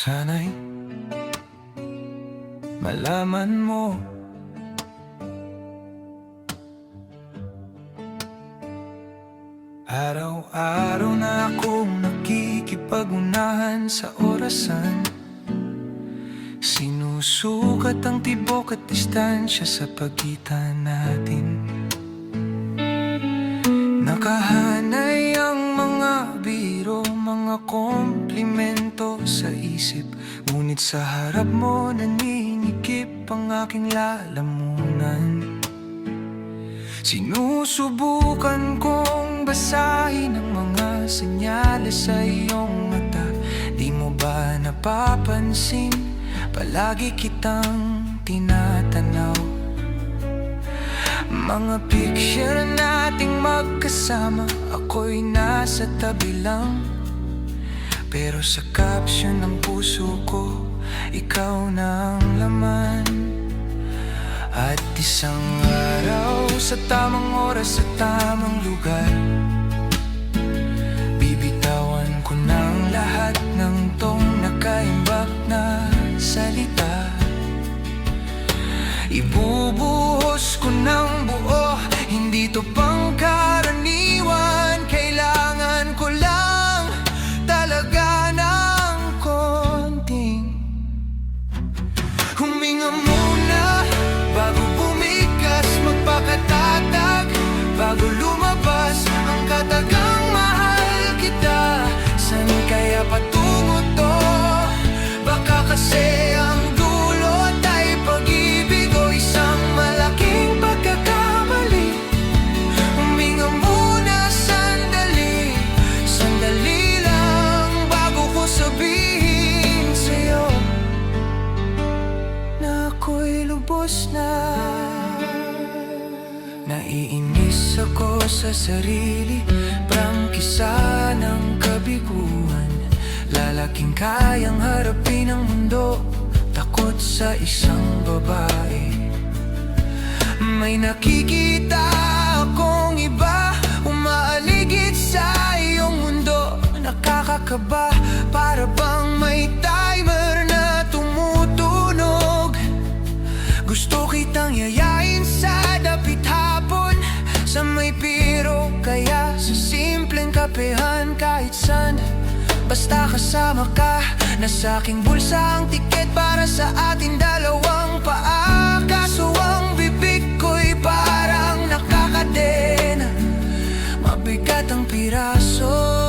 Sana'y malaman mo araw-araw na akong nakikipag-unahan sa orasan. Sinusukat ang tibok at distansya sa pagitan natin. Nakahanay ang mga biro, mga komplimento sa isip. Ngunit sa harap mo nanginigip ang aking lalamunan. Sinusubukan kong basahin ang mga senyales sa iyong mata. Di mo ba napapansin, palagi kitang tinatanaw? Mga picture nating magkasama, ako'y nasa tabi lang. Pero sa caption ng puso ko, ikaw na ang laman. At isang araw, sa tamang oras, sa tamang lugar, bibitawan ko ng lahat ng tong nakaimbak na salita. Ibubuhos ko ng buo, hindi to pangkaraniwan. Kailangan ko lang talaga ng konting huminga muna bago bumikas, magpakatatag bago lumabas ang katagang mahal kita. San kaya patungo to? Baka kasi ang dulot ay pag-ibig o isang malaking pagkakamali. Huminga muna sandali, sandali lang bago ko sabihin sa'yo na ako'y lubos na. Naiinis ako sa sarili, prangkisa ng kabiguan. Lalaking kayang harapin ang mundo, takot sa isang babae. May nakikita akong iba, umaaligid sa iyong mundo. Nakakakaba, para bang may timer na tumutunog. Gusto kitang yayain sa dapit hapon, sa may piro, kaya sa simpleng kapehan. Kahit saan, basta kasama ka, nasa aking bulsa ang tiket para sa ating dalawang paa. Kaso ang bibig ko'y parang nakakadena, mabigat ang piraso.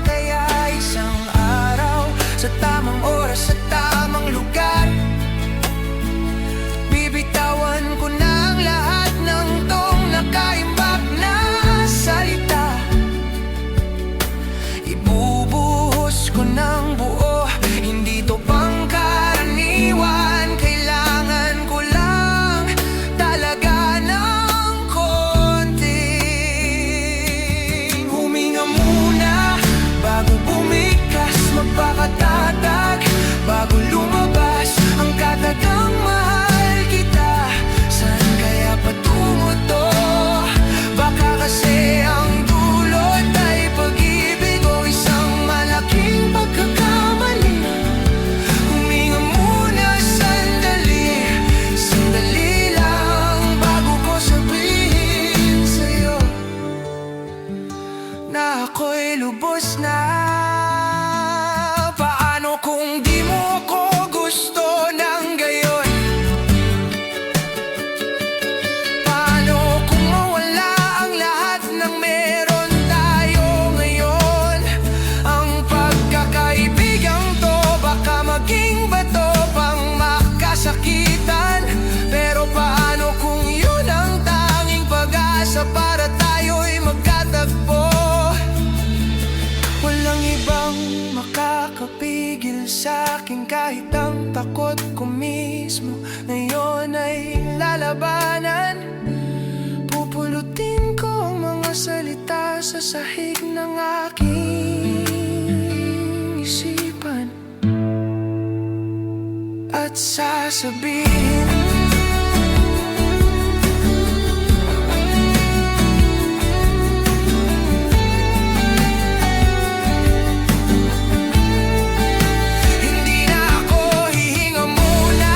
Kaya isang araw, sa tamang oras, sa tamang lugar, bibitawan ko ng lahat ng tong nakaimbak na salita. Ibubuhos ko ng buo, hindi to pangkaraniwan. Kailangan ko lang talaga ng konting huminga muna bago bumikas, magpakatatag bago lumabas ang katagang mahal kita. Saan kaya patungo to? Baka kasi ang dulot ay pag-ibig o isang malaking pagkakamali. Huminga muna sandali, sandali lang bago ko sabihin sa'yo na ako'y lubos na. Paano kung di mo ako gusto ng gayon? Paano kung mawala ang lahat ng meron tayo ngayon? Ang pagkakaibigang to baka maging bato pang makasakitan. Pero paano kung yun ang tanging pag-asa para tayo'y magkatagpo? Walang ibang makakapigil sa'kin kahit ang takot ko mismo. Ngayon ay lalabanan, pupulutin ko ang mga salita sa sahig ng aking isipan. sasabihin. Hindi na ako hihinga muna.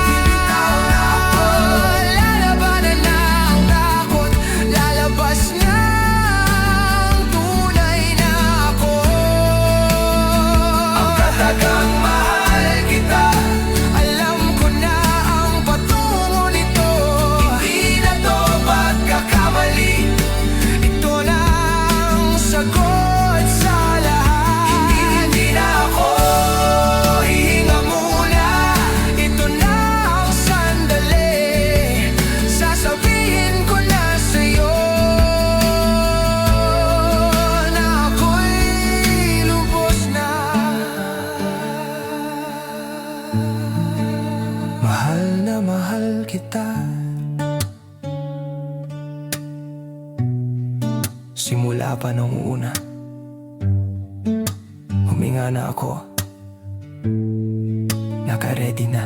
Bibitaw na ako. Lalabanan na ang takot. Lalabas na ang tunay na ako. Ang katagang mahal kita. Alam ko na ang patungo nito. Hindi na to pagkakamali. Ito na ang sagot sa lahat. Hindi na ako hihinga muna. Ito na ang sandali. Sasabihin ko na sa'yo na ako'y lubos na. Mahal kita. Simula pa nung una, huminga na ako. Naka-ready na.